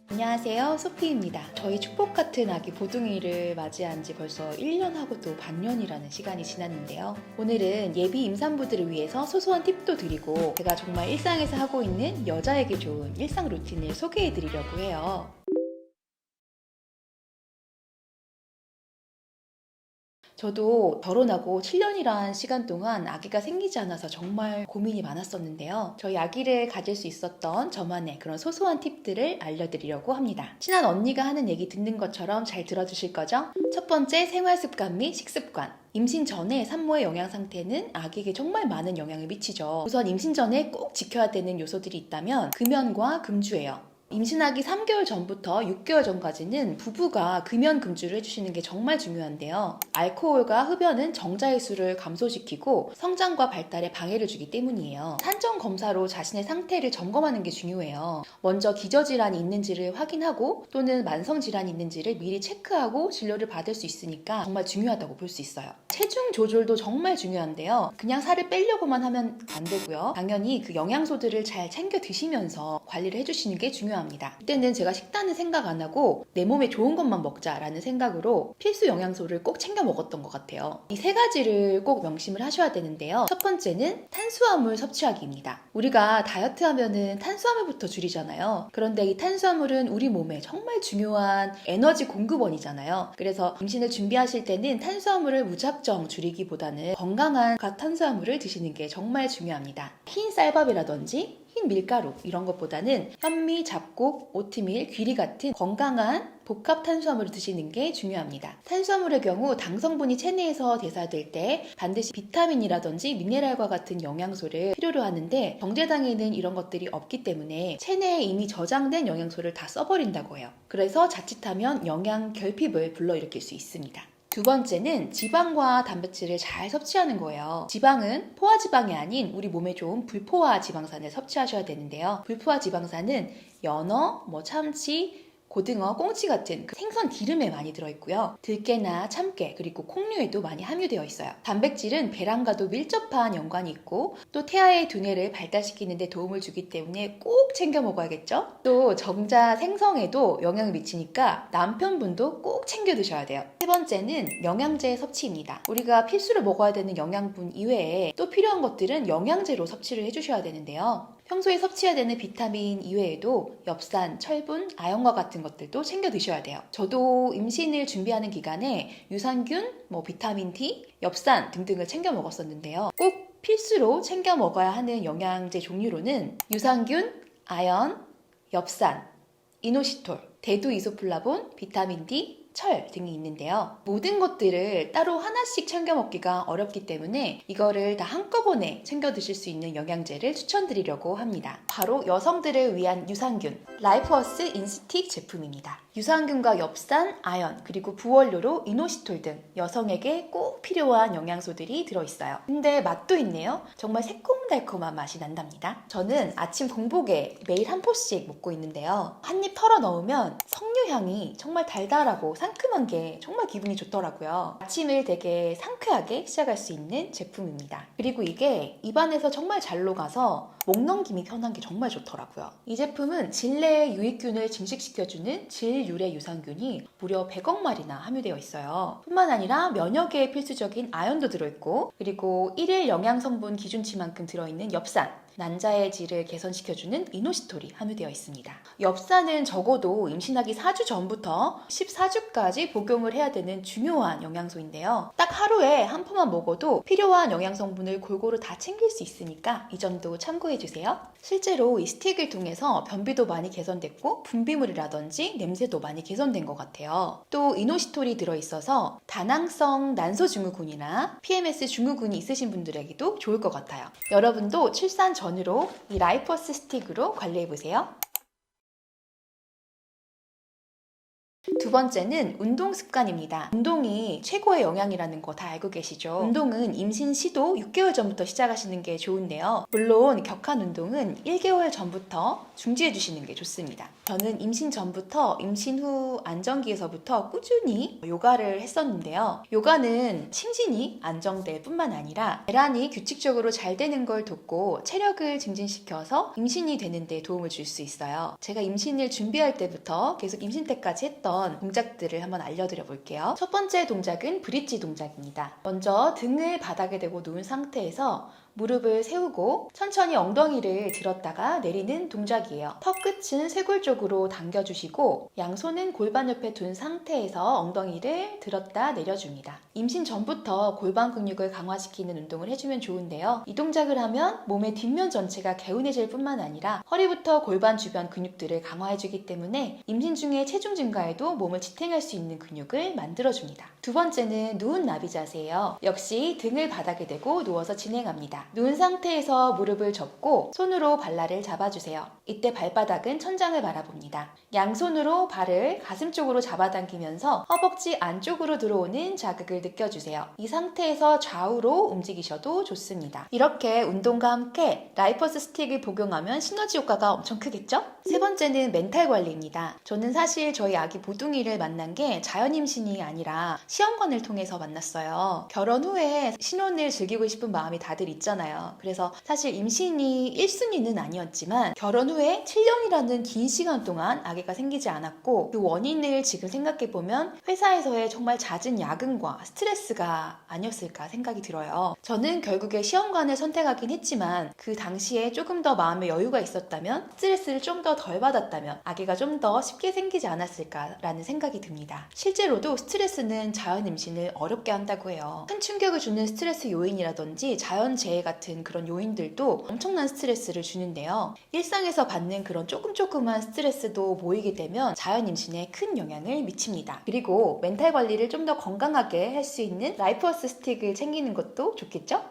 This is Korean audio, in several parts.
안녕하세요, 소피입니다. 저희 축복 같은 아기 보둥이를 맞이한 지 벌써 1년하고 또 반년이라는 시간이 지났는데요. 오늘은 예비 임산부들을 위해서 소소한 팁도 드리고 제가 정말 일상에서 하고 있는 여자에게 좋은 일상 루틴을 소개해 드리려고 해요. 저도 결혼하고 7년이란 시간 동안 아기가 생기지 않아서 정말 고민이 많았었는데요. 저희 아기를 가질 수 있었던 저만의 그런 소소한 팁들을 알려드리려고 합니다. 친한 언니가 하는 얘기 듣는 것처럼 잘 들어주실 거죠? 첫 번째, 생활 습관 및 식습관. 임신 전에 산모의 영양 상태는 아기에게 정말 많은 영향을 미치죠. 우선 임신 전에 꼭 지켜야 되는 요소들이 있다면 금연과 금주예요. 임신하기 3개월 전부터 6개월 전까지는 부부가 금연 금주를 해주시는 게 정말 중요한데요. 알코올과 흡연은 정자의 수를 감소시키고 성장과 발달에 방해를 주기 때문이에요. 산정 검사로 자신의 상태를 점검하는 게 중요해요. 먼저 기저질환이 있는지를 확인하고 또는 만성질환이 있는지를 미리 체크하고 진료를 받을 수 있으니까 정말 중요하다고 볼 수 있어요. 체중 조절도 정말 중요한데요. 그냥 살을 빼려고만 하면 안 되고요. 당연히 그 영양소들을 잘 챙겨 드시면서 관리를 해주시는 게 중요합니다. 그때는 제가 식단은 생각 안 하고 내 몸에 좋은 것만 먹자라는 생각으로 필수 영양소를 꼭 챙겨 먹었던 것 같아요. 이 세 가지를 꼭 명심을 하셔야 되는데요. 첫 번째는 탄수화물 섭취하기입니다. 우리가 다이어트 하면은 탄수화물부터 줄이잖아요. 그런데 이 탄수화물은 우리 몸에 정말 중요한 에너지 공급원이잖아요. 그래서 임신을 준비하실 때는 탄수화물을 무작정 줄이기보다는 건강한 탄수화물을 드시는 게 정말 중요합니다. 흰 쌀밥이라든지 흰 밀가루 이런 것보다는 현미, 잡곡, 오트밀, 귀리 같은 건강한 복합 탄수화물을 드시는 게 중요합니다. 탄수화물의 경우 당 성분이 체내에서 대사될 때 반드시 비타민이라든지 미네랄과 같은 영양소를 필요로 하는데 정제당에는 이런 것들이 없기 때문에 체내에 이미 저장된 영양소를 다 써버린다고 해요. 그래서 자칫하면 영양 결핍을 불러일으킬 수 있습니다. 두 번째는 지방과 단백질을 잘 섭취하는 거예요. 지방은 포화지방이 아닌 우리 몸에 좋은 불포화 지방산을 섭취하셔야 되는데요. 불포화 지방산은 연어, 참치, 고등어, 꽁치 같은 생선 기름에 많이 들어있고요. 들깨나 참깨 그리고 콩류에도 많이 함유되어 있어요. 단백질은 배란과도 밀접한 연관이 있고 또 태아의 두뇌를 발달시키는 데 도움을 주기 때문에 꼭 챙겨 먹어야겠죠? 또 정자 생성에도 영향을 미치니까 남편분도 꼭 챙겨 드셔야 돼요. 세 번째는 영양제 섭취입니다. 우리가 필수로 먹어야 되는 영양분 이외에 또 필요한 것들은 영양제로 섭취를 해주셔야 되는데요. 평소에 섭취해야 되는 비타민 이외에도 엽산, 철분, 아연과 같은 것들도 챙겨 드셔야 돼요. 저도 임신을 준비하는 기간에 유산균, 비타민 D, 엽산 등등을 챙겨 먹었었는데요. 꼭 필수로 챙겨 먹어야 하는 영양제 종류로는 유산균, 아연, 엽산, 이노시톨, 대두 이소플라본, 비타민 D, 철 등이 있는데요. 모든 것들을 따로 하나씩 챙겨 먹기가 어렵기 때문에 이거를 다 한꺼번에 챙겨 드실 수 있는 영양제를 추천드리려고 합니다. 바로 여성들을 위한 유산균 라이프워스 인스틱 제품입니다. 유산균과 엽산, 아연, 그리고 부원료로 이노시톨 등 여성에게 꼭 필요한 영양소들이 들어있어요. 근데 맛도 있네요. 정말 새콤달콤한 맛이 난답니다. 저는 아침 공복에 매일 한 포씩 먹고 있는데요. 한 입 털어 넣으면 석류향이 정말 달달하고 상큼한 게 정말 기분이 좋더라고요. 아침을 되게 상쾌하게 시작할 수 있는 제품입니다. 그리고 이게 입안에서 정말 잘 녹아서 목 넘김이 편한 게 정말 좋더라고요. 이 제품은 질내의 유익균을 증식시켜주는 질유래 유산균이 무려 100억 마리나 함유되어 있어요. 뿐만 아니라 면역에 필수적인 아연도 들어있고 그리고 1일 영양성분 기준치만큼 들어있는 엽산, 난자의 질을 개선시켜주는 이노시톨이 함유되어 있습니다. 엽산은 적어도 임신하기 4주 전부터 14주까지 복용을 해야 되는 중요한 영양소인데요. 딱 하루에 한 포만 먹어도 필요한 영양성분을 골고루 다 챙길 수 있으니까 이 점도 참고해주세요. 실제로 이 스틱을 통해서 변비도 많이 개선됐고 분비물이라든지 냄새도 많이 개선된 것 같아요. 또 이노시톨이 들어있어서 다낭성 난소증후군이나 PMS 증후군이 있으신 분들에게도 좋을 것 같아요. 여러분도 출산 전후로 이 라이프워스 스틱으로 관리해보세요. 두 번째는 운동 습관입니다. 운동이 최고의 영양이라는 거 다 알고 계시죠? 운동은 임신 시도 6개월 전부터 시작하시는 게 좋은데요. 물론 격한 운동은 1개월 전부터 중지해 주시는 게 좋습니다. 저는 임신 전부터 임신 후 안정기에서부터 꾸준히 요가를 했었는데요. 요가는 심신이 안정될 뿐만 아니라 배란이 규칙적으로 잘 되는 걸 돕고 체력을 증진시켜서 임신이 되는 데 도움을 줄 수 있어요. 제가 임신을 준비할 때부터 계속 임신 때까지 했던 동작들을 한번 알려드려 볼게요. 첫 번째 동작은 브릿지 동작입니다. 먼저 등을 바닥에 대고 누운 상태에서 무릎을 세우고 천천히 엉덩이를 들었다가 내리는 동작이에요. 턱 끝은 쇄골 쪽으로 당겨주시고 양손은 골반 옆에 둔 상태에서 엉덩이를 들었다 내려줍니다. 임신 전부터 골반 근육을 강화시키는 운동을 해주면 좋은데요. 이 동작을 하면 몸의 뒷면 전체가 개운해질 뿐만 아니라 허리부터 골반 주변 근육들을 강화해주기 때문에 임신 중에 체중 증가에도 몸을 지탱할 수 있는 근육을 만들어줍니다. 두 번째는 누운 나비 자세예요. 역시 등을 바닥에 대고 누워서 진행합니다. 누운 상태에서 무릎을 접고 손으로 발라를 잡아주세요. 이때 발바닥은 천장을 바라봅니다. 양손으로 발을 가슴 쪽으로 잡아당기면서 허벅지 안쪽으로 들어오는 자극을 느껴주세요. 이 상태에서 좌우로 움직이셔도 좋습니다. 이렇게 운동과 함께 라이퍼스 스틱을 복용하면 시너지 효과가 엄청 크겠죠? 세 번째는 멘탈 관리입니다. 저는 사실 저희 아기 보둥이를 만난 게 자연 임신이 아니라 시험관을 통해서 만났어요. 결혼 후에 신혼을 즐기고 싶은 마음이 다들 있잖아요. 그래서 사실 임신이 1순위는 아니었지만 결혼 후에 7년이라는 긴 시간 동안 아기가 생기지 않았고 그 원인을 지금 생각해보면 회사에서의 정말 잦은 야근과 스트레스가 아니었을까 생각이 들어요. 저는 결국에 시험관을 선택하긴 했지만 그 당시에 조금 더 마음의 여유가 있었다면 스트레스를 좀 더 덜 받았다면 아기가 좀 더 쉽게 생기지 않았을까라는 생각이 듭니다. 실제로도 스트레스는 자연 임신을 어렵게 한다고 해요. 큰 충격을 주는 스트레스 요인이라든지 자연재해 같은 그런 요인들도 엄청난 스트레스를 주는데요. 일상에서 받는 그런 조금만 스트레스도 모이게 되면 자연 임신에 큰 영향을 미칩니다. 그리고 멘탈 관리를 좀 더 건강하게 할 수 있는 라이퍼스 스틱을 챙기는 것도 좋겠죠?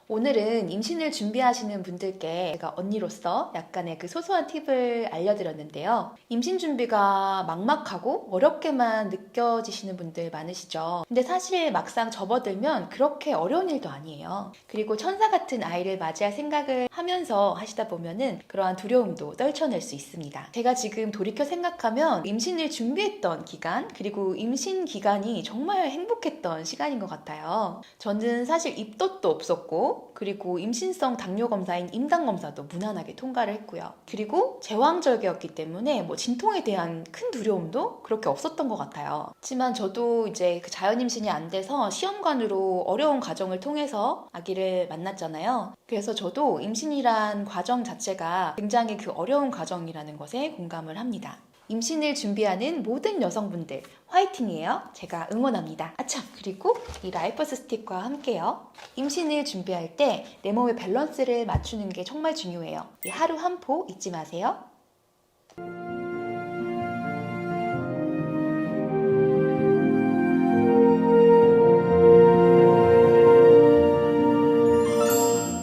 오늘은 임신을 준비하시는 분들께 제가 언니로서 약간의 그 소소한 팁을 알려드렸는데요. 임신 준비가 막막하고 어렵게만 느껴지시는 분들 많으시죠. 근데 사실 막상 접어들면 그렇게 어려운 일도 아니에요. 그리고 천사 같은 아이를 맞이할 생각을 하면서 하시다 보면은 그러한 두려움도 떨쳐낼 수 있습니다. 제가 지금 돌이켜 생각하면 임신을 준비했던 기간, 그리고 임신 기간이 정말 행복했던 시간인 것 같아요. 저는 사실 입덧도 없었고 그리고 임신성 당뇨 검사인 임당 검사도 무난하게 통과를 했고요. 그리고 제왕절개였기 때문에 진통에 대한 큰 두려움도 그렇게 없었던 것 같아요. 하지만 저도 이제 그 자연 임신이 안 돼서 시험관으로 어려운 과정을 통해서 아기를 만났잖아요. 그래서 저도 임신이란 과정 자체가 굉장히 그 어려운 과정이라는 것에 공감을 합니다. 임신을 준비하는 모든 여성분들 화이팅이에요. 제가 응원합니다. 아참, 그리고 이 라이퍼스 스틱과 함께요. 임신을 준비할 때 내 몸의 밸런스를 맞추는 게 정말 중요해요. 이 하루 한 포 잊지 마세요.